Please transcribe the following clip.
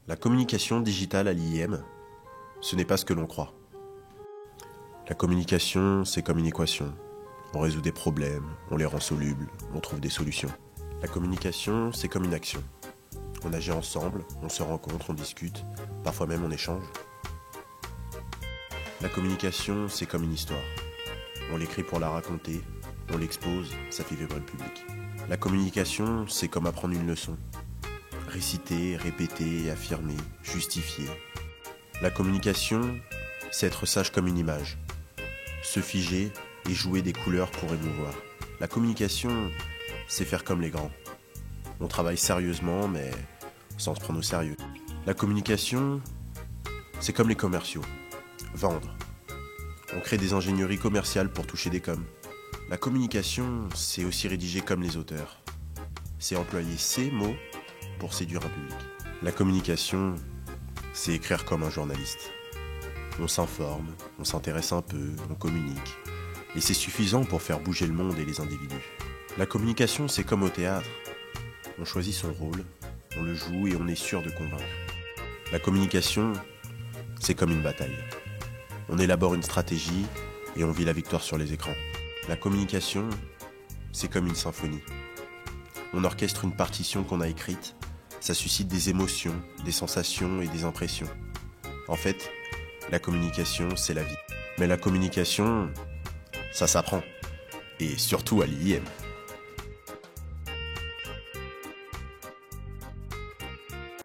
La communication digitale à l'IM, ce n'est pas ce que l'on croit. La communication, c'est comme une équation. On résout des problèmes, on les rend solubles, on trouve des solutions. La communication, c'est comme une action. On agit ensemble, on se rencontre, on discute, parfois même on échange. La communication, c'est comme une histoire. On l'écrit pour la raconter, on l'expose, ça fait vibrer le public. La communication, c'est comme apprendre une leçon. Réciter, répéter, affirmer, justifier. La communication, c'est être sage comme une image. Se figer et jouer des couleurs pour émouvoir. La communication, c'est faire comme les grands. On travaille sérieusement, mais sans se prendre au sérieux. La communication, c'est comme les commerciaux. Vendre. On crée des ingénieries commerciales pour toucher des coms. La communication, c'est aussi rédiger comme les auteurs. C'est employer ces mots pour séduire un public. La communication, c'est écrire comme un journaliste. On s'informe, on s'intéresse un peu, on communique. Et c'est suffisant pour faire bouger le monde et les individus. La communication, c'est comme au théâtre. On choisit son rôle, on le joue et on est sûr de convaincre. La communication, c'est comme une bataille. On élabore une stratégie et on vit la victoire sur les écrans. La communication, c'est comme une symphonie. On orchestre une partition qu'on a écrite, ça suscite des émotions, des sensations et des impressions. En fait, la communication, c'est la vie. Mais la communication, ça s'apprend. Et surtout à l'IM.